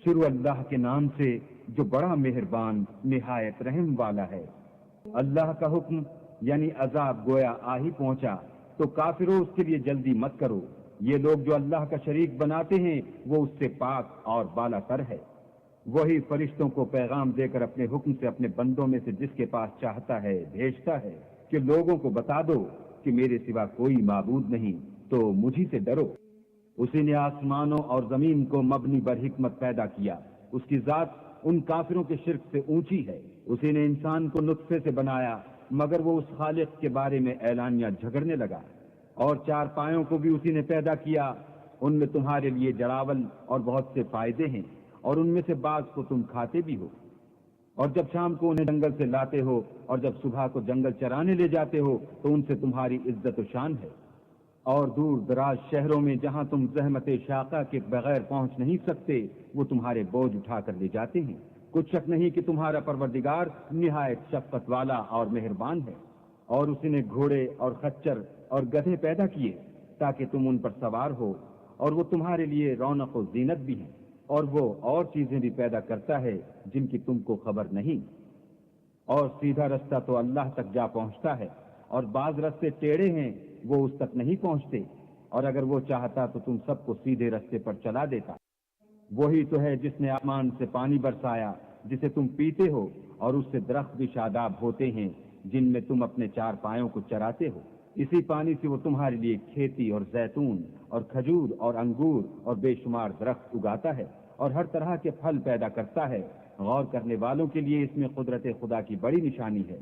شروع اللہ کے نام سے جو بڑا مہربان نہایت رحم والا ہے۔ اللہ کا حکم یعنی عذاب گویا آ ہی پہنچا تو کافروں اس کے لیے جلدی مت کرو۔ یہ لوگ جو اللہ کا شریک بناتے ہیں وہ اس سے پاک اور بالا تر ہے۔ وہی فرشتوں کو پیغام دے کر اپنے حکم سے اپنے بندوں میں سے جس کے پاس چاہتا ہے بھیجتا ہے کہ لوگوں کو بتا دو کہ میرے سوا کوئی معبود نہیں تو مجھی سے ڈرو۔ اسی نے آسمانوں اور زمین کو مبنی بر حکمت پیدا کیا، اس کی ذات ان کافروں کے شرک سے اونچی ہے۔ اسی نے انسان کو نطفے سے بنایا مگر وہ اس خالق کے بارے میں اعلانیہ جھگڑنے لگا۔ اور چار پایوں کو بھی اسی نے پیدا کیا، ان میں تمہارے لیے جڑاول اور بہت سے فائدے ہیں، اور ان میں سے بعض کو تم کھاتے بھی ہو۔ اور جب شام کو انہیں جنگل سے لاتے ہو اور جب صبح کو جنگل چرانے لے جاتے ہو تو ان سے تمہاری عزت و شان ہے۔ اور دور دراز شہروں میں جہاں تم زحمت شاقہ کے بغیر پہنچ نہیں سکتے وہ تمہارے بوجھ اٹھا کر لے جاتے ہیں۔ کچھ شک نہیں کہ تمہارا پروردگار نہایت شفقت والا اور مہربان ہے۔ اور اسی نے گھوڑے اور خچر اور گدھے پیدا کیے تاکہ تم ان پر سوار ہو، اور وہ تمہارے لیے رونق و زینت بھی ہیں۔ اور وہ اور چیزیں بھی پیدا کرتا ہے جن کی تم کو خبر نہیں۔ اور سیدھا رستہ تو اللہ تک جا پہنچتا ہے، اور بعض رستے ٹیڑھے ہیں وہ اس تک نہیں پہنچتے، اور اگر وہ چاہتا تو تم سب کو سیدھے رستے پر چلا دیتا۔ وہی تو ہے جس نے آسمان سے پانی برسایا جسے تم پیتے ہو، اور اس سے درخت بھی شاداب ہوتے ہیں جن میں تم اپنے چار پایوں کو چراتے ہو۔ اسی پانی سے وہ تمہارے لیے کھیتی اور زیتون اور کھجور اور انگور اور بے شمار درخت اگاتا ہے، اور ہر طرح کے پھل پیدا کرتا ہے۔ غور کرنے والوں کے لیے اس میں قدرت خدا کی بڑی نشانی ہے۔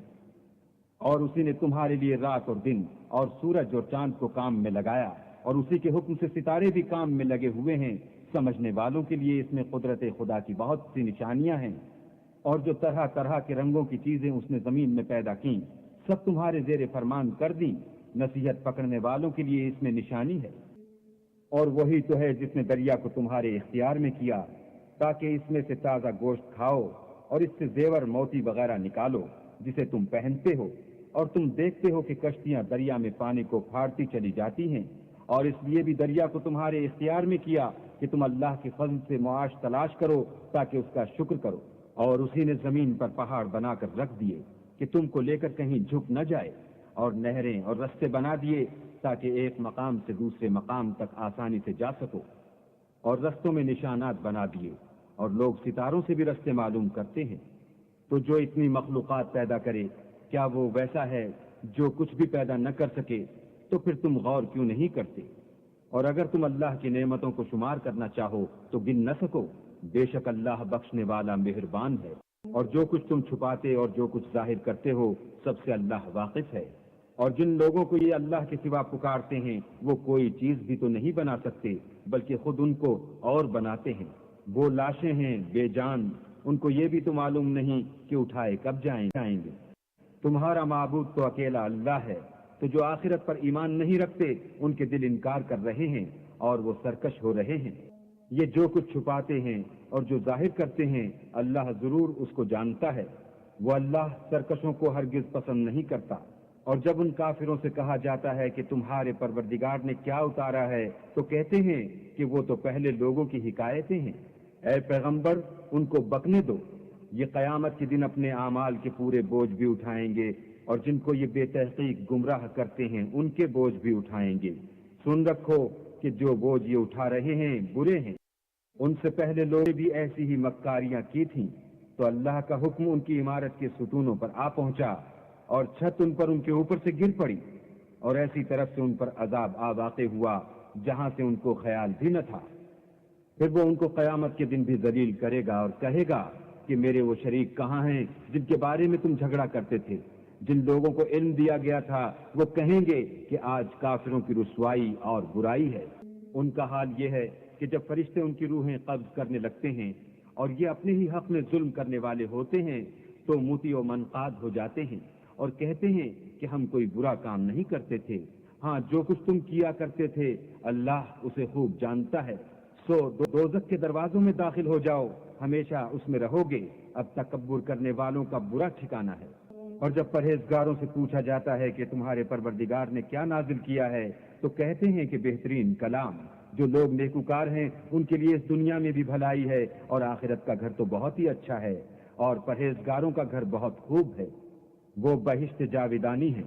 اور اسی نے تمہارے لیے رات اور دن اور سورج اور چاند کو کام میں لگایا، اور اسی کے حکم سے ستارے بھی کام میں لگے ہوئے ہیں۔ سمجھنے والوں کے لیے اس میں قدرت خدا کی بہت سی نشانیاں ہیں۔ اور جو طرح طرح کے رنگوں کی چیزیں اس نے زمین میں پیدا کی سب تمہارے زیر فرمان کر دیں۔ نصیحت پکڑنے والوں کے لیے اس میں نشانی ہے۔ اور وہی تو ہے جس نے دریا کو تمہارے اختیار میں کیا تاکہ اس میں سے تازہ گوشت کھاؤ اور اس سے زیور موتی وغیرہ نکالو جسے تم پہنتے ہو، اور تم دیکھتے ہو کہ کشتیاں دریا میں پانی کو پھاڑتی چلی جاتی ہیں۔ اور اس لیے بھی دریا کو تمہارے اختیار میں کیا کہ تم اللہ کے فضل سے معاش تلاش کرو تاکہ اس کا شکر کرو۔ اور اسی نے زمین پر پہاڑ بنا کر رکھ دیے کہ تم کو لے کر کہیں جھک نہ جائے، اور نہریں اور رستے بنا دیے تاکہ ایک مقام سے دوسرے مقام تک آسانی سے جا سکو، اور رستوں میں نشانات بنا دیے، اور لوگ ستاروں سے بھی رستے معلوم کرتے ہیں۔ تو جو اتنی مخلوقات پیدا کرے کیا وہ ویسا ہے جو کچھ بھی پیدا نہ کر سکے؟ تو پھر تم غور کیوں نہیں کرتے؟ اور اگر تم اللہ کی نعمتوں کو شمار کرنا چاہو تو گن نہ سکو۔ بے شک اللہ بخشنے والا مہربان ہے۔ اور جو کچھ تم چھپاتے اور جو کچھ ظاہر کرتے ہو سب سے اللہ واقف ہے۔ اور جن لوگوں کو یہ اللہ کے سوا پکارتے ہیں وہ کوئی چیز بھی تو نہیں بنا سکتے بلکہ خود ان کو اور بناتے ہیں۔ وہ لاشیں ہیں بے جان، ان کو یہ بھی تو معلوم نہیں کہ اٹھائے کب جائیں گے۔ تمہارا معبود تو اکیلا اللہ ہے، تو جو آخرت پر ایمان نہیں رکھتے ان کے دل انکار کر رہے ہیں اور وہ سرکش ہو رہے ہیں۔ یہ جو کچھ چھپاتے ہیں اور جو ظاہر کرتے ہیں اللہ ضرور اس کو جانتا ہے۔ وہ اللہ سرکشوں کو ہرگز پسند نہیں کرتا۔ اور جب ان کافروں سے کہا جاتا ہے کہ تمہارے پروردگار نے کیا اتارا ہے تو کہتے ہیں کہ وہ تو پہلے لوگوں کی حکایتیں ہیں۔ اے پیغمبر ان کو بکنے دو، یہ قیامت کے دن اپنے اعمال کے پورے بوجھ بھی اٹھائیں گے، اور جن کو یہ بے تحقیق گمراہ کرتے ہیں ان کے بوجھ بھی اٹھائیں گے۔ سن رکھو کہ جو بوجھ یہ اٹھا رہے ہیں برے ہیں۔ ان سے پہلے لوگ بھی ایسی ہی مکاریاں کی تھیں تو اللہ کا حکم ان کی عمارت کے ستونوں پر آ پہنچا، اور چھت ان پر ان کے اوپر سے گر پڑی، اور ایسی طرف سے ان پر عذاب آ واقع ہوا جہاں سے ان کو خیال بھی نہ تھا۔ پھر وہ ان کو قیامت کے دن بھی ذلیل کرے گا اور کہے گا کہ میرے وہ شریک کہاں ہیں جن کے بارے میں تم جھگڑا کرتے تھے؟ جن لوگوں کو علم دیا گیا تھا وہ کہیں گے کہ آج کافروں کی رسوائی اور برائی ہے۔ ان کا حال یہ ہے کہ جب فرشتے ان کی روحیں قبض کرنے لگتے ہیں اور یہ اپنے ہی حق میں ظلم کرنے والے ہوتے ہیں تو موتی و منقاد ہو جاتے ہیں اور کہتے ہیں کہ ہم کوئی برا کام نہیں کرتے تھے، ہاں جو کچھ تم کیا کرتے تھے اللہ اسے خوب جانتا ہے۔ سو دوزخ کے دروازوں میں داخل ہو جاؤ، ہمیشہ اس میں رہو گے، اب تکبر کرنے والوں کا برا ٹھکانہ ہے۔ اور جب پرہیزگاروں سے پوچھا جاتا ہے کہ تمہارے پروردگار نے کیا نازل کیا ہے تو کہتے ہیں کہ بہترین کلام، جو لوگ نیکوکار ہیں ان کے لیے اس دنیا میں بھی بھلائی ہے اور آخرت کا گھر تو بہت ہی اچھا ہے، اور پرہیزگاروں کا گھر بہت خوب ہے۔ وہ بہشت جاویدانی ہیں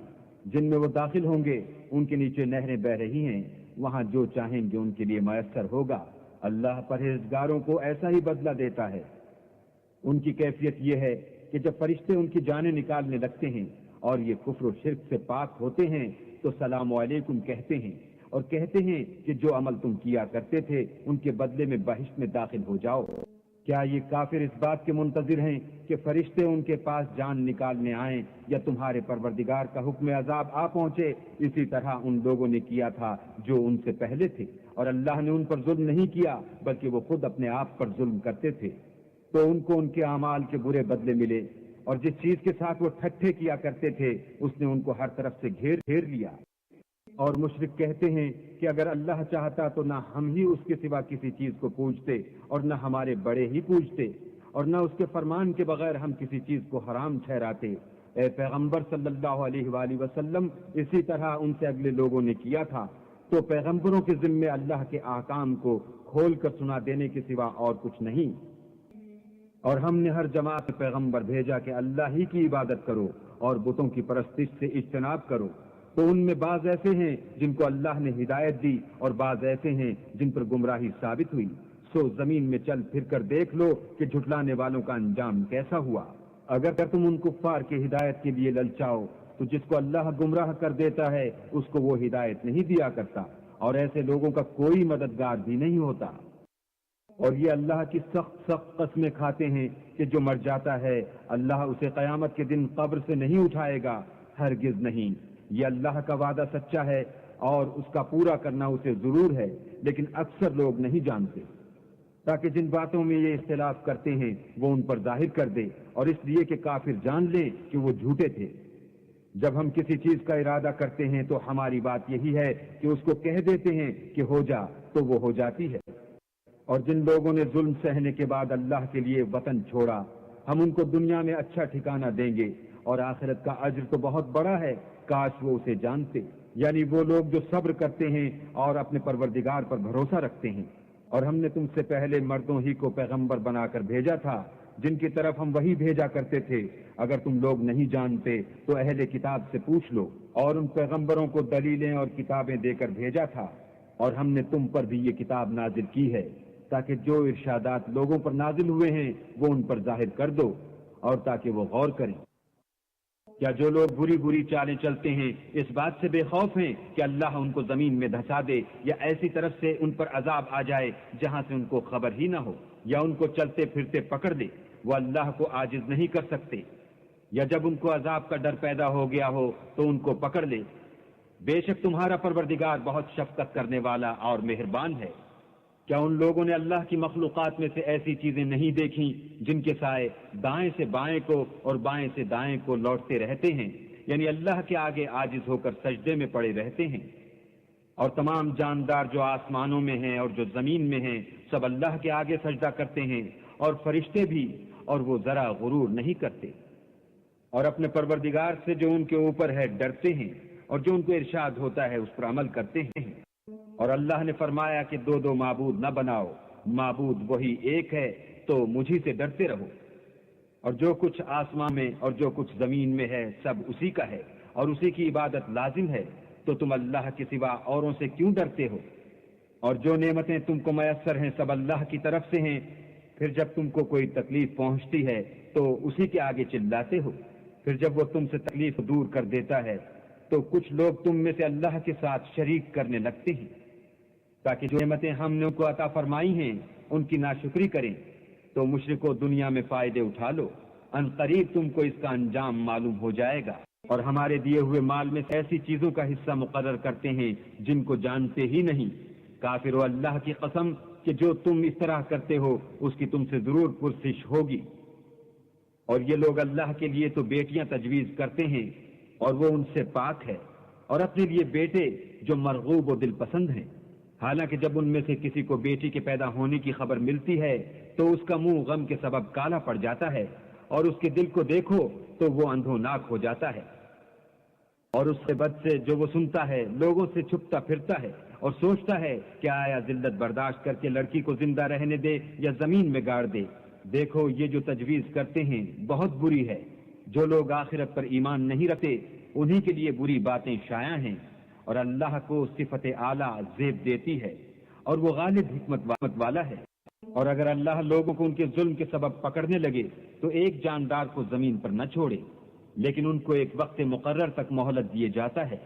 جن میں وہ داخل ہوں گے، ان کے نیچے نہریں بہ رہی ہیں، وہاں جو چاہیں گے ان کے لیے میسر ہوگا۔ اللہ پرہیزگاروں کو ایسا ہی بدلہ دیتا ہے۔ ان کی کیفیت یہ ہے کہ جب فرشتے ان کی جانیں نکالنے لگتے ہیں اور یہ کفر و شرک سے پاک ہوتے ہیں تو سلام علیکم کہتے ہیں اور کہتے ہیں کہ جو عمل تم کیا کرتے تھے ان کے بدلے میں بہشت میں داخل ہو جاؤ۔ کیا یہ کافر اس بات کے منتظر ہیں کہ فرشتے ان کے پاس جان نکالنے آئیں یا تمہارے پروردگار کا حکم عذاب آ پہنچے؟ اسی طرح ان لوگوں نے کیا تھا جو ان سے پہلے تھے، اور اللہ نے ان پر ظلم نہیں کیا بلکہ وہ خود اپنے آپ پر ظلم کرتے تھے۔ تو ان کو ان کے اعمال کے برے بدلے ملے، اور جس چیز کے ساتھ وہ ٹھٹھے کیا کرتے تھے اس نے ان کو ہر طرف سے گھیر لیا۔ اور مشرک کہتے ہیں کہ اگر اللہ چاہتا تو نہ ہم ہی اس کے سوا کسی چیز کو پوجتے اور نہ ہمارے بڑے ہی پوجتے، اور نہ اس کے فرمان کے بغیر ہم کسی چیز کو حرام ٹھہراتے۔ اے پیغمبر صلی اللہ علیہ وآلہ وسلم، اسی طرح ان سے اگلے لوگوں نے کیا تھا، تو پیغمبروں کے ذمے اللہ کے احکام کو کھول کر سنا دینے کے سوا اور کچھ نہیں۔ اور ہم نے ہر جماعت میں پیغمبر بھیجا کہ اللہ ہی کی عبادت کرو اور بتوں کی پرستش سے اجتناب کرو، تو ان میں بعض ایسے ہیں جن کو اللہ نے ہدایت دی اور بعض ایسے ہیں جن پر گمراہی ثابت ہوئی۔ سو زمین میں چل پھر کر دیکھ لو کہ جھٹلانے والوں کا انجام کیسا ہوا۔ اگر تم ان کفار کی ہدایت کے لیے للچاؤ تو جس کو اللہ گمراہ کر دیتا ہے اس کو وہ ہدایت نہیں دیا کرتا، اور ایسے لوگوں کا کوئی مددگار بھی نہیں ہوتا۔ اور یہ اللہ کی سخت قسمیں کھاتے ہیں کہ جو مر جاتا ہے اللہ اسے قیامت کے دن قبر سے نہیں اٹھائے گا، ہرگز نہیں۔ یہ اللہ کا وعدہ سچا ہے اور اس کا پورا کرنا اسے ضرور ہے، لیکن اکثر لوگ نہیں جانتے، تاکہ جن باتوں میں یہ اختلاف کرتے ہیں وہ ان پر ظاہر کر دے، اور اس لیے کہ کافر جان لیں کہ وہ جھوٹے تھے۔ جب ہم کسی چیز کا ارادہ کرتے ہیں تو ہماری بات یہی ہے کہ اس کو کہہ دیتے ہیں کہ ہو جا، تو وہ ہو جاتی ہے۔ اور جن لوگوں نے ظلم سہنے کے بعد اللہ کے لیے وطن چھوڑا، ہم ان کو دنیا میں اچھا ٹھکانہ دیں گے، اور آخرت کا اجر تو بہت بڑا ہے، کاش وہ اسے جانتے۔ یعنی وہ لوگ جو صبر کرتے ہیں اور اپنے پروردگار پر بھروسہ رکھتے ہیں۔ اور ہم نے تم سے پہلے مردوں ہی کو پیغمبر بنا کر بھیجا تھا جن کی طرف ہم وہی بھیجا کرتے تھے۔ اگر تم لوگ نہیں جانتے تو اہل کتاب سے پوچھ لو، اور ان پیغمبروں کو دلیلیں اور کتابیں دے کر بھیجا تھا، اور ہم نے تم پر بھی یہ کتاب نازل کی ہے تاکہ جو ارشادات لوگوں پر نازل ہوئے ہیں وہ ان پر ظاہر کر دو، اور تاکہ وہ غور کریں۔ کیا جو لوگ بری چالیں چلتے ہیں اس بات سے بے خوف ہیں کہ اللہ ان کو زمین میں دھسا دے، یا ایسی طرف سے ان پر عذاب آ جائے جہاں سے ان کو خبر ہی نہ ہو، یا ان کو چلتے پھرتے پکڑ دے؟ وہ اللہ کو عاجز نہیں کر سکتے۔ یا جب ان کو عذاب کا ڈر پیدا ہو گیا ہو تو ان کو پکڑ لے۔ بے شک تمہارا پروردگار بہت شفقت کرنے والا اور مہربان ہے۔ کیا ان لوگوں نے اللہ کی مخلوقات میں سے ایسی چیزیں نہیں دیکھیں جن کے سائے دائیں سے بائیں کو اور بائیں سے دائیں کو لوٹتے رہتے ہیں، یعنی اللہ کے آگے عاجز ہو کر سجدے میں پڑے رہتے ہیں؟ اور تمام جاندار جو آسمانوں میں ہیں اور جو زمین میں ہیں سب اللہ کے آگے سجدہ کرتے ہیں، اور فرشتے بھی، اور وہ ذرا غرور نہیں کرتے، اور اپنے پروردگار سے جو ان کے اوپر ہے ڈرتے ہیں، اور جو ان کو ارشاد ہوتا ہے اس پر عمل کرتے ہیں۔ اور اللہ نے فرمایا کہ دو معبود نہ بناؤ، معبود وہی ایک ہے، تو مجھی سے ڈرتے رہو۔ اور جو کچھ آسمان میں اور جو کچھ زمین میں ہے سب اسی کا ہے، اور اسی کی عبادت لازم ہے، تو تم اللہ کے سوا اوروں سے کیوں ڈرتے ہو؟ اور جو نعمتیں تم کو میسر ہیں سب اللہ کی طرف سے ہیں، پھر جب تم کو کوئی تکلیف پہنچتی ہے تو اسی کے آگے چلاتے ہو، پھر جب وہ تم سے تکلیف دور کر دیتا ہے تو کچھ لوگ تم میں سے اللہ کے ساتھ شریک کرنے لگتے ہیں، تاکہ جو نعمتیں ہم نے ان کو عطا فرمائی ہیں ان کی ناشکری کریں۔ تو مشرکو دنیا میں فائدے اٹھا لو، ان قریب تم کو اس کا انجام معلوم ہو جائے گا۔ اور ہمارے دیے ہوئے مال میں سے ایسی چیزوں کا حصہ مقرر کرتے ہیں جن کو جانتے ہی نہیں۔ کافرو اللہ کی قسم کہ جو تم اس طرح کرتے ہو اس کی تم سے ضرور پرسش ہوگی۔ اور یہ لوگ اللہ کے لیے تو بیٹیاں تجویز کرتے ہیں اور وہ ان سے پاک ہے، اور اپنے لیے بیٹے جو مرغوب و دل پسند ہیں، حالانکہ جب ان میں سے کسی کو بیٹی کے پیدا ہونے کی خبر ملتی ہے تو اس کا منہ غم کے سبب کالا پڑ جاتا ہے، اور اس کے دل کو دیکھو تو وہ اندھوناک ہو جاتا ہے۔ اور اس سے بد سے جو وہ سنتا ہے لوگوں سے چھپتا پھرتا ہے، اور سوچتا ہے کہ آیا ذلت برداشت کر کے لڑکی کو زندہ رہنے دے یا زمین میں گاڑ دے۔ دیکھو یہ جو تجویز کرتے ہیں بہت بری ہے۔ جو لوگ آخرت پر ایمان نہیں رکھتے انہی کے لیے بری باتیں شائع ہیں، اور اللہ کو صفت اعلیٰ زیب دیتی ہے، اور وہ غالب حکمت والا ہے۔ اور اگر اللہ لوگوں کو ان کے ظلم کے سبب پکڑنے لگے تو ایک جاندار کو زمین پر نہ چھوڑے، لیکن ان کو ایک وقت مقرر تک مہلت دیے جاتا ہے۔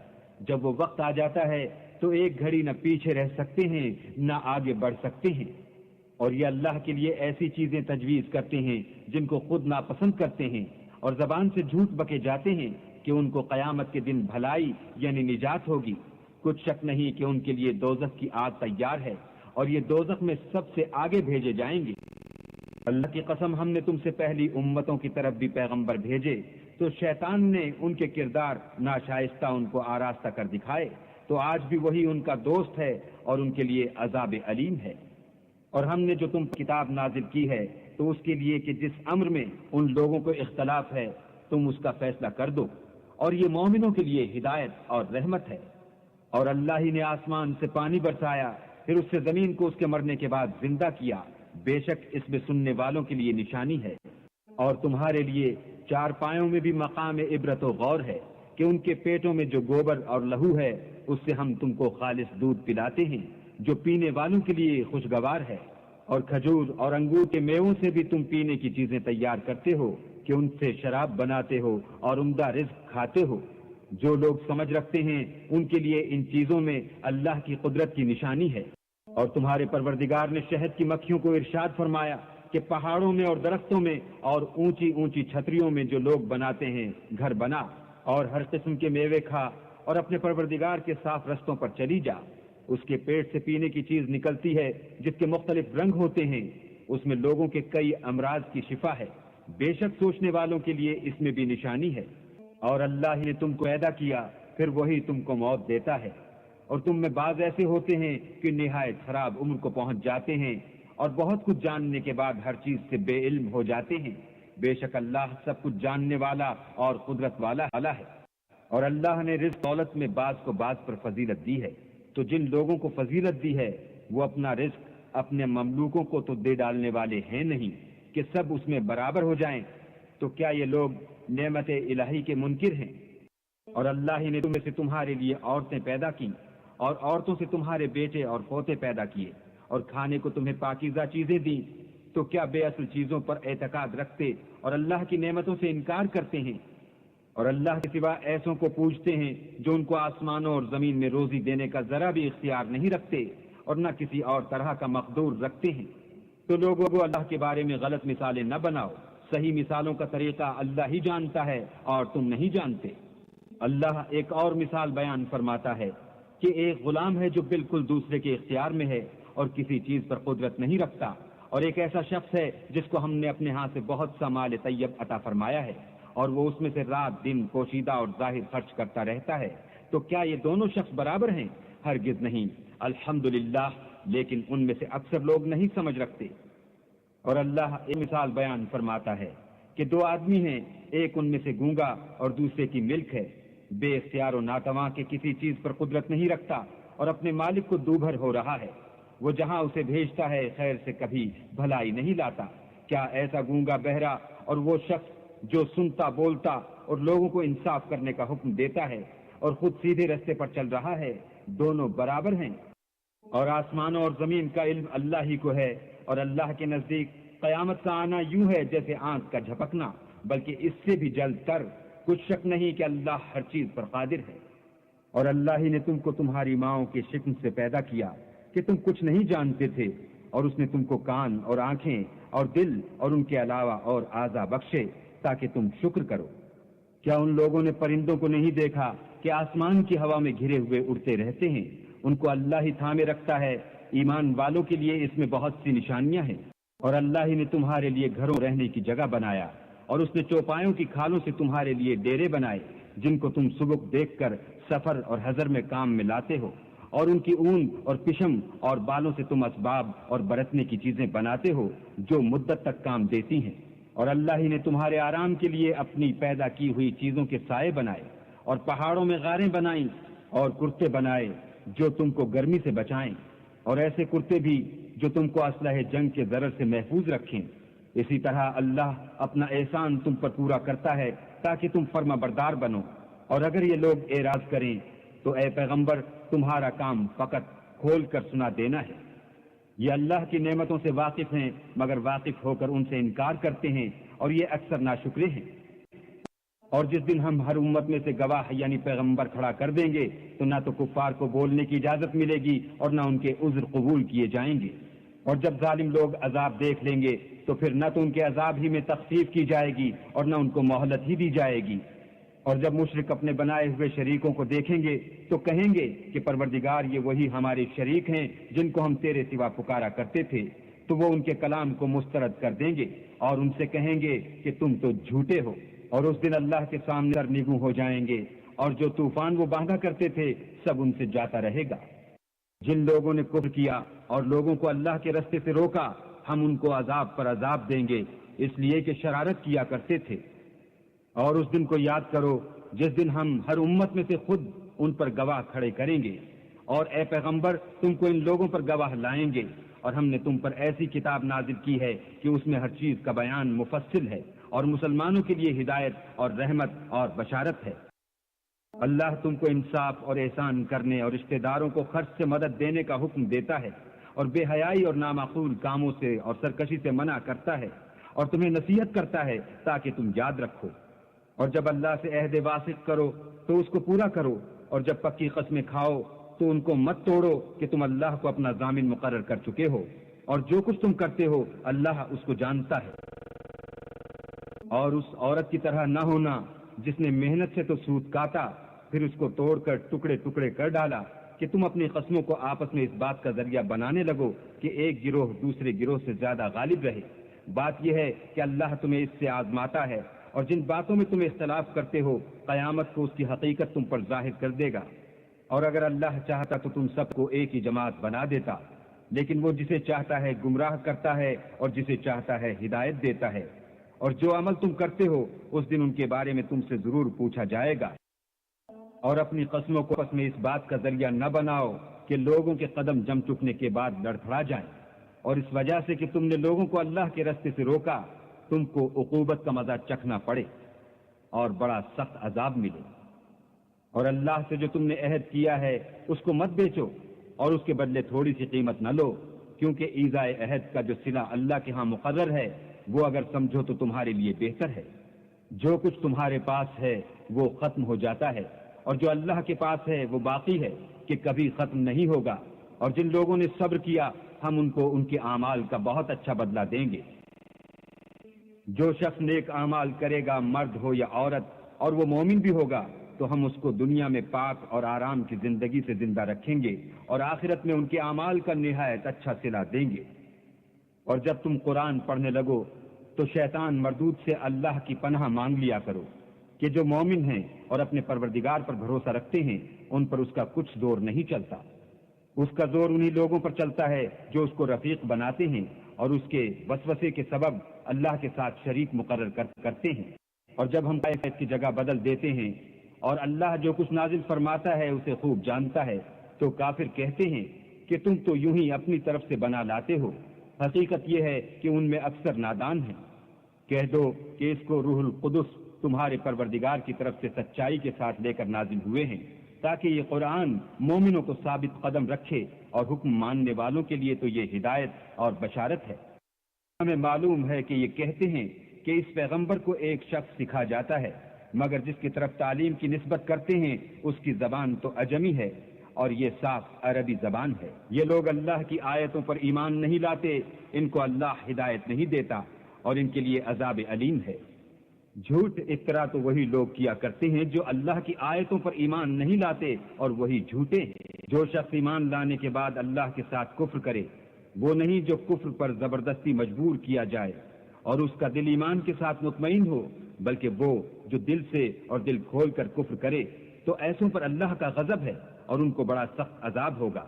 جب وہ وقت آ جاتا ہے تو ایک گھڑی نہ پیچھے رہ سکتے ہیں نہ آگے بڑھ سکتے ہیں۔ اور یہ اللہ کے لیے ایسی چیزیں تجویز کرتے ہیں جن کو خود ناپسند کرتے ہیں، اور زبان سے جھوٹ بکے جاتے ہیں کہ ان کو قیامت کے دن بھلائی یعنی نجات ہوگی۔ کچھ شک نہیں کہ ان کے لیے دوزخ کی آگ تیار ہے، اور یہ دوزخ میں سب سے آگے بھیجے جائیں گے۔ اللہ کی قسم، ہم نے تم سے پہلی امتوں کی طرف بھی پیغمبر بھیجے، تو شیطان نے ان کے کردار ناشائستہ ان کو آراستہ کر دکھائے، تو آج بھی وہی ان کا دوست ہے اور ان کے لیے عذاب علیم ہے۔ اور ہم نے جو تم کتاب نازل کی ہے تو اس کے لیے کہ جس امر میں ان لوگوں کو اختلاف ہے تم اس کا فیصلہ کر دو، اور یہ مومنوں کے لیے ہدایت اور رحمت ہے۔ اور اللہ ہی نے آسمان سے پانی برسایا، پھر اس سے زمین کو اس کے مرنے کے بعد زندہ کیا، بے شک اس میں سننے والوں کے لیے نشانی ہے۔ اور تمہارے لیے چار پایوں میں بھی مقام عبرت و غور ہے کہ ان کے پیٹوں میں جو گوبر اور لہو ہے اس سے ہم تم کو خالص دودھ پلاتے ہیں جو پینے والوں کے لیے خوشگوار ہے، اور کھجور اور انگور کے میووں سے بھی تم پینے کی چیزیں تیار کرتے ہو کہ ان سے شراب بناتے ہو اور عمدہ رزق کھاتے ہو۔ جو لوگ سمجھ رکھتے ہیں ان کے لیے ان چیزوں میں اللہ کی قدرت کی نشانی ہے۔ اور تمہارے پروردگار نے شہد کی مکھیوں کو ارشاد فرمایا کہ پہاڑوں میں اور درختوں میں اور اونچی اونچی چھتریوں میں جو لوگ بناتے ہیں گھر بنا، اور ہر قسم کے میوے کھا، اور اپنے پروردگار کے صاف رستوں پر چلی جا۔ اس کے پیٹ سے پینے کی چیز نکلتی ہے جس کے مختلف رنگ ہوتے ہیں، اس میں لوگوں کے کئی امراض کی شفا ہے، بے شک سوچنے والوں کے لیے اس میں بھی نشانی ہے۔ اور اللہ ہی نے تم کو پیدا کیا، پھر وہی تم کو موت دیتا ہے، اور تم میں بعض ایسے ہوتے ہیں کہ نہایت خراب عمر کو پہنچ جاتے ہیں، اور بہت کچھ جاننے کے بعد ہر چیز سے بے علم ہو جاتے ہیں۔ بے شک اللہ سب کچھ جاننے والا اور قدرت والا ہے۔ اور اللہ نے رزق دولت میں بعض کو بعض پر فضیلت دی ہے، تو جن لوگوں کو فضیلت دی ہے وہ اپنا رزق اپنے مملوکوں کو تو دے ڈالنے والے ہیں نہیں کہ سب اس میں برابر ہو جائیں۔ تو کیا یہ لوگ نعمت الہی کے منکر ہیں؟ اور اللہ ہی نے تم میں سے تمہارے لیے عورتیں پیدا کی، اور عورتوں سے تمہارے بیٹے اور پوتے پیدا کیے، اور کھانے کو تمہیں پاکیزہ چیزیں دیں، تو کیا بے اصل چیزوں پر اعتقاد رکھتے اور اللہ کی نعمتوں سے انکار کرتے ہیں؟ اور اللہ کے سوا ایسوں کو پوجتے ہیں جو ان کو آسمانوں اور زمین میں روزی دینے کا ذرا بھی اختیار نہیں رکھتے اور نہ کسی اور طرح کا مقدور رکھتے ہیں۔ تو لوگوں کو اللہ کے بارے میں غلط مثالیں نہ بناؤ، صحیح مثالوں کا طریقہ اللہ ہی جانتا ہے اور تم نہیں جانتے۔ اللہ ایک اور مثال بیان فرماتا ہے کہ ایک غلام ہے جو بالکل دوسرے کے اختیار میں ہے اور کسی چیز پر قدرت نہیں رکھتا، اور ایک ایسا شخص ہے جس کو ہم نے اپنے ہاں سے بہت سا مال طیب عطا فرمایا ہے، اور وہ اس میں سے رات دن پوشیدہ اور ظاہر خرچ کرتا رہتا ہے۔ تو کیا یہ دونوں شخص برابر ہیں؟ ہرگز نہیں۔ الحمدللہ، لیکن ان میں سے اکثر لوگ نہیں سمجھ رکھتے۔ اور اللہ ایک مثال بیان فرماتا ہے کہ دو آدمی ہیں، ایک ان میں سے گونگا اور دوسرے کی ملک ہے، بے اختیار و ناتواں کے کسی چیز پر قدرت نہیں رکھتا اور اپنے مالک کو دوبھر ہو رہا ہے، وہ جہاں اسے بھیجتا ہے خیر سے کبھی بھلائی نہیں لاتا۔ کیا ایسا گونگا بہرا اور وہ شخص جو سنتا بولتا اور لوگوں کو انصاف کرنے کا حکم دیتا ہے اور خود سیدھے رستے پر چل رہا ہے، دونوں برابر ہیں؟ اور آسمانوں اور زمین کا علم اللہ ہی کو ہے، اور اللہ کے نزدیک قیامت کا آنا یوں ہے جیسے آنکھ کا جھپکنا، بلکہ اس سے بھی جلد تر۔ کچھ شک نہیں کہ اللہ ہر چیز پر قادر ہے۔ اور اللہ ہی نے تم کو تمہاری ماؤں کے شکم سے پیدا کیا کہ تم کچھ نہیں جانتے تھے، اور اس نے تم کو کان اور آنکھیں اور دل اور ان کے علاوہ اور اعضا بخشے تاکہ تم شکر کرو۔ کیا ان لوگوں نے پرندوں کو نہیں دیکھا کہ آسمان کی ہوا میں گھرے ہوئے اڑتے رہتے ہیں؟ ان کو اللہ ہی تھامے رکھتا ہے۔ ایمان والوں کے لیے اس میں بہت سی نشانیاں ہیں۔ اور اللہ ہی نے تمہارے لیے گھروں رہنے کی جگہ بنایا، اور اس نے چوپایوں کی کھالوں سے تمہارے لیے ڈیرے بنائے جن کو تم سبک دیکھ کر سفر اور حضر میں کام میں لاتے ہو، اور ان کی اون اور پشم اور بالوں سے تم اسباب اور برتنے کی چیزیں بناتے ہو جو مدت تک کام دیتی ہیں۔ اور اللہ ہی نے تمہارے آرام کے لیے اپنی پیدا کی ہوئی چیزوں کے سائے بنائے، اور پہاڑوں میں غاریں بنائیں اور کرتے بنائے، جو تم کو گرمی سے بچائیں، اور ایسے کرتے بھی جو تم کو اسلحہ جنگ کے ضرر سے محفوظ رکھیں۔ اسی طرح اللہ اپنا احسان تم پر پورا کرتا ہے تاکہ تم فرما بردار بنو۔ اور اگر یہ لوگ اعراض کریں تو اے پیغمبر تمہارا کام فقط کھول کر سنا دینا ہے۔ یہ اللہ کی نعمتوں سے واقف ہیں مگر واقف ہو کر ان سے انکار کرتے ہیں، اور یہ اکثر ناشکرے ہیں۔ اور جس دن ہم ہر امت میں سے گواہ یعنی پیغمبر کھڑا کر دیں گے تو نہ تو کفار کو بولنے کی اجازت ملے گی اور نہ ان کے عذر قبول کیے جائیں گے۔ اور جب ظالم لوگ عذاب دیکھ لیں گے تو پھر نہ تو ان کے عذاب ہی میں تخفیف کی جائے گی اور نہ ان کو مہلت ہی دی جائے گی۔ اور جب مشرک اپنے بنائے ہوئے شریکوں کو دیکھیں گے تو کہیں گے کہ پروردگار یہ وہی ہمارے شریک ہیں جن کو ہم تیرے سوا پکارا کرتے تھے، تو وہ ان کے کلام کو مسترد کر دیں گے اور ان سے کہیں گے کہ تم تو جھوٹے ہو۔ اور اس دن اللہ کے سامنے سرنگوں ہو جائیں گے، اور جو طوفان وہ باندھا کرتے تھے سب ان سے جاتا رہے گا۔ جن لوگوں نے کفر کیا اور لوگوں کو اللہ کے رستے سے روکا، ہم ان کو عذاب پر عذاب دیں گے، اس لیے کہ شرارت کیا کرتے تھے۔ اور اس دن کو یاد کرو جس دن ہم ہر امت میں سے خود ان پر گواہ کھڑے کریں گے، اور اے پیغمبر تم کو ان لوگوں پر گواہ لائیں گے، اور ہم نے تم پر ایسی کتاب نازل کی ہے کہ اس میں ہر چیز کا بیان مفصل ہے، اور مسلمانوں کے لیے ہدایت اور رحمت اور بشارت ہے۔ اللہ تم کو انصاف اور احسان کرنے اور رشتہ داروں کو خرچ سے مدد دینے کا حکم دیتا ہے، اور بے حیائی اور نامعقول کاموں سے اور سرکشی سے منع کرتا ہے، اور تمہیں نصیحت کرتا ہے تاکہ تم یاد رکھو۔ اور جب اللہ سے عہد واثق کرو تو اس کو پورا کرو، اور جب پکی قسمیں کھاؤ تو ان کو مت توڑو کہ تم اللہ کو اپنا ضامن مقرر کر چکے ہو، اور جو کچھ تم کرتے ہو اللہ اس کو جانتا ہے۔ اور اس عورت کی طرح نہ ہونا جس نے محنت سے تو سود کاٹا پھر اس کو توڑ کر ٹکڑے ٹکڑے کر ڈالا، کہ تم اپنی قسموں کو آپس میں اس بات کا ذریعہ بنانے لگو کہ ایک گروہ دوسرے گروہ سے زیادہ غالب رہے۔ بات یہ ہے کہ اللہ تمہیں اس سے آزماتا ہے، اور جن باتوں میں تم اختلاف کرتے ہو قیامت کو اس کی حقیقت تم پر ظاہر کر دے گا۔ اور اگر اللہ چاہتا تو تم سب کو ایک ہی جماعت بنا دیتا، لیکن وہ جسے چاہتا ہے گمراہ کرتا ہے اور جسے چاہتا ہے ہدایت دیتا ہے۔ اور جو عمل تم کرتے ہو اس دن ان کے بارے میں تم سے ضرور پوچھا جائے گا۔ اور اپنی قسموں کو آپس میں اس بات کا ذریعہ نہ بناؤ کہ لوگوں کے قدم جم چکنے کے بعد لڑکھڑا جائیں، اور اس وجہ سے کہ تم نے لوگوں کو اللہ کے راستے سے روکا تم کو عقوبت کا مزہ چکھنا پڑے اور بڑا سخت عذاب ملے۔ اور اللہ سے جو تم نے عہد کیا ہے اس کو مت بیچو، اور اس کے بدلے تھوڑی سی قیمت نہ لو، کیونکہ ایذائے عہد کا جو صلہ اللہ کے ہاں مقرر ہے وہ اگر سمجھو تو تمہارے لیے بہتر ہے۔ جو کچھ تمہارے پاس ہے وہ ختم ہو جاتا ہے، اور جو اللہ کے پاس ہے وہ باقی ہے کہ کبھی ختم نہیں ہوگا۔ اور جن لوگوں نے صبر کیا ہم ان کو ان کے اعمال کا بہت اچھا بدلہ دیں گے۔ جو شخص نیک اعمال کرے گا مرد ہو یا عورت اور وہ مومن بھی ہوگا تو ہم اس کو دنیا میں پاک اور آرام کی زندگی سے زندہ رکھیں گے، اور آخرت میں ان کے اعمال کا نہایت اچھا صلہ دیں گے۔ اور جب تم قرآن پڑھنے لگو تو شیطان مردود سے اللہ کی پناہ مانگ لیا کرو کہ جو مومن ہیں اور اپنے پروردگار پر بھروسہ رکھتے ہیں ان پر اس کا کچھ زور نہیں چلتا۔ اس کا زور انہی لوگوں پر چلتا ہے جو اس کو رفیق بناتے ہیں اور اس کے وسوسے کے سبب اللہ کے ساتھ شریک مقرر کرتے ہیں۔ اور جب ہم آیت کی جگہ بدل دیتے ہیں اور اللہ جو کچھ نازل فرماتا ہے اسے خوب جانتا ہے تو کافر کہتے ہیں کہ تم تو یوں ہی اپنی طرف سے بنا لاتے ہو، حقیقت یہ ہے کہ ان میں اکثر نادان ہیں۔ کہہ دو کہ اس کو روح القدس تمہارے پروردگار کی طرف سے سچائی کے ساتھ لے کر نازل ہوئے ہیں تاکہ یہ قرآن مومنوں کو ثابت قدم رکھے، اور حکم ماننے والوں کے لیے تو یہ ہدایت اور بشارت ہے۔ ہمیں معلوم ہے کہ یہ کہتے ہیں کہ اس پیغمبر کو ایک شخص سکھا جاتا ہے، مگر جس کی طرف تعلیم کی نسبت کرتے ہیں اس کی زبان تو عجمی ہے اور یہ صاف عربی زبان ہے۔ یہ لوگ اللہ کی آیتوں پر ایمان نہیں لاتے، ان کو اللہ ہدایت نہیں دیتا اور ان کے لیے عذاب علیم ہے۔ جھوٹ افترا تو وہی لوگ کیا کرتے ہیں جو اللہ کی آیتوں پر ایمان نہیں لاتے اور وہی جھوٹے ہیں۔ جو شخص ایمان لانے کے بعد اللہ کے ساتھ کفر کرے وہ نہیں جو کفر پر زبردستی مجبور کیا جائے اور اس کا دل ایمان کے ساتھ مطمئن ہو، بلکہ وہ جو دل سے اور دل کھول کر کفر کرے تو ایسوں پر اللہ کا غضب ہے اور ان کو بڑا سخت عذاب ہوگا۔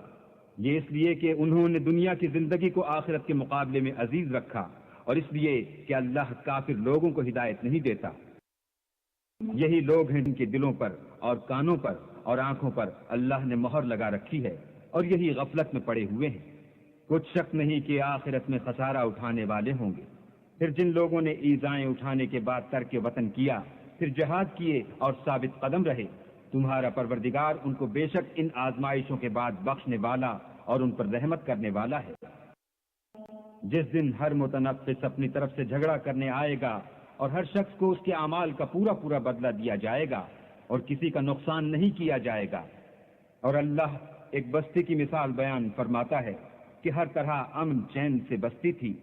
یہ اس لیے کہ انہوں نے دنیا کی زندگی کو آخرت کے مقابلے میں عزیز رکھا، اور اس لیے کہ اللہ کافر لوگوں کو ہدایت نہیں دیتا۔ یہی لوگ ہیں جن کے دلوں پر اور کانوں پر اور آنکھوں پر اللہ نے مہر لگا رکھی ہے اور یہی غفلت میں پڑے ہوئے ہیں۔ کچھ شک نہیں کہ آخرت میں خسارہ اٹھانے والے ہوں گے۔ پھر جن لوگوں نے ایذائیں اٹھانے کے بعد ترک وطن کیا، پھر جہاد کیے اور ثابت قدم رہے، تمہارا پروردگار ان کو بے شک ان آزمائشوں کے بعد بخشنے والا اور ان پر رحمت کرنے والا ہے۔ جس دن ہر متنفس اپنی طرف سے جھگڑا کرنے آئے گا اور ہر شخص کو اس کے اعمال کا پورا پورا بدلہ دیا جائے گا اور کسی کا نقصان نہیں کیا جائے گا۔ اور اللہ ایک بستی کی مثال بیان فرماتا ہے کہ ہر طرح امن چین سے بستی تھی،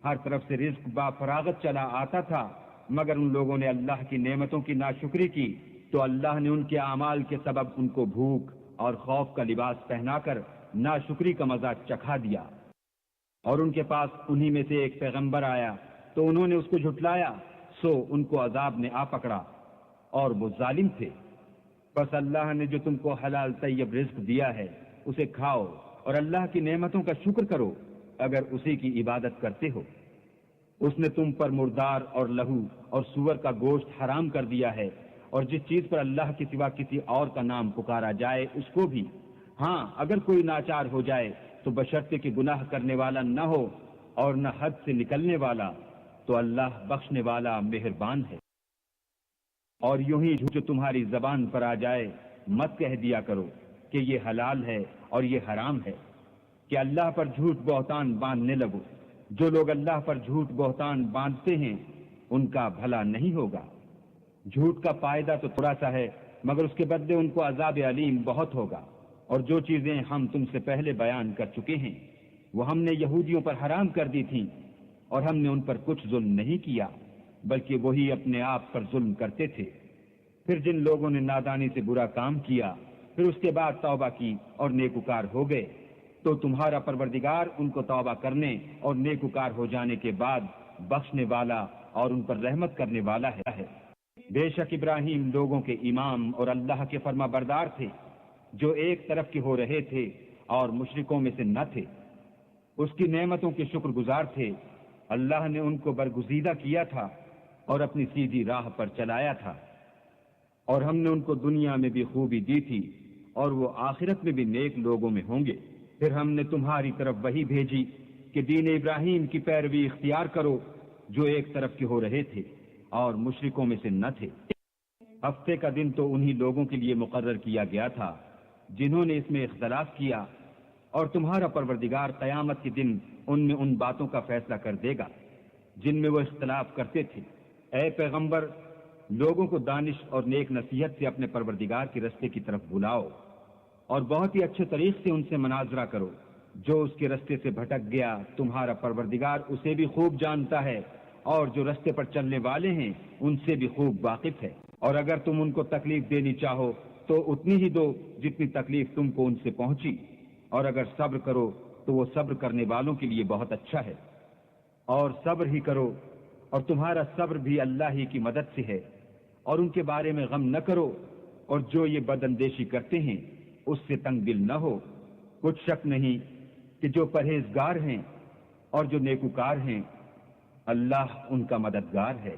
ہر طرف سے رزق با فراغت چلا آتا تھا، مگر ان لوگوں نے اللہ کی نعمتوں کی ناشکری کی تو اللہ نے ان کے اعمال کے سبب ان کو بھوک اور خوف کا لباس پہنا کر ناشکری کا مزہ چکھا دیا۔ اور ان کے پاس انہی میں سے ایک پیغمبر آیا تو انہوں نے اس کو جھٹلایا، سو ان کو عذاب نے آ پکڑا اور وہ ظالم تھے۔ بس اللہ نے جو تم کو حلال طیب رزق دیا ہے اسے کھاؤ اور اللہ کی نعمتوں کا شکر کرو اگر اسی کی عبادت کرتے ہو۔ اس نے تم پر مردار اور لہو اور سور کا گوشت حرام کر دیا ہے، اور جس چیز پر اللہ کے سوا کسی اور کا نام پکارا جائے اس کو بھی، ہاں اگر کوئی ناچار ہو جائے تو بشرطے کہ گناہ کرنے والا نہ ہو اور نہ حد سے نکلنے والا، تو اللہ بخشنے والا مہربان ہے۔ اور یوں ہی جو تمہاری زبان پر آ جائے مت کہہ دیا کرو کہ یہ حلال ہے اور یہ حرام ہے، کہ اللہ پر جھوٹ بہتان باندھنے لگو۔ جو لوگ اللہ پر جھوٹ بہتان باندھتے ہیں ان کا بھلا نہیں ہوگا۔ جھوٹ کا فائدہ تو تھوڑا سا ہے، مگر اس کے بدلے ان کو عذاب علیم بہت ہوگا۔ اور جو چیزیں ہم تم سے پہلے بیان کر چکے ہیں وہ ہم نے یہودیوں پر حرام کر دی تھیں، اور ہم نے ان پر کچھ ظلم نہیں کیا بلکہ وہی اپنے آپ پر ظلم کرتے تھے۔ پھر جن لوگوں نے نادانی سے برا کام کیا پھر اس کے بعد توبہ کی اور نیکوکار ہو گئے تو تمہارا پروردگار ان کو توبہ کرنے اور نیکوکار ہو جانے کے بعد بخشنے والا اور ان پر رحمت کرنے والا ہے۔ بے شک ابراہیم لوگوں کے امام اور اللہ کے فرما بردار تھے، جو ایک طرف کے ہو رہے تھے اور مشرکوں میں سے نہ تھے۔ اس کی نعمتوں کے شکر گزار تھے۔ اللہ نے ان کو برگزیدہ کیا تھا اور اپنی سیدھی راہ پر چلایا تھا، اور ہم نے ان کو دنیا میں بھی خوبی دی تھی اور وہ آخرت میں بھی نیک لوگوں میں ہوں گے۔ پھر ہم نے تمہاری طرف وہی بھیجی کہ دین ابراہیم کی پیروی اختیار کرو، جو ایک طرف کے ہو رہے تھے اور مشرکوں میں سے نہ تھے۔ ہفتے کا دن تو انہی لوگوں کے لیے مقرر کیا گیا تھا جنہوں نے اس میں اختلاف کیا، اور تمہارا پروردگار قیامت کے دن ان میں ان باتوں کا فیصلہ کر دے گا جن میں وہ اختلاف کرتے تھے۔ اے پیغمبر، لوگوں کو دانش اور نیک نصیحت سے اپنے پروردگار کے رستے کی طرف بلاؤ، اور بہت ہی اچھے طریق سے ان سے مناظرہ کرو۔ جو اس کے رستے سے بھٹک گیا تمہارا پروردگار اسے بھی خوب جانتا ہے، اور جو رستے پر چلنے والے ہیں ان سے بھی خوب واقف ہے۔ اور اگر تم ان کو تکلیف دینی چاہو تو اتنی ہی دو جتنی تکلیف تم کو ان سے پہنچی، اور اگر صبر کرو تو وہ صبر کرنے والوں کے لیے بہت اچھا ہے۔ اور صبر ہی کرو، اور تمہارا صبر بھی اللہ ہی کی مدد سے ہے، اور ان کے بارے میں غم نہ کرو، اور جو یہ بد اندیشی کرتے ہیں اس سے تنگ دل نہ ہو۔ کچھ شک نہیں کہ جو پرہیزگار ہیں اور جو نیکوکار ہیں اللہ ان کا مددگار ہے۔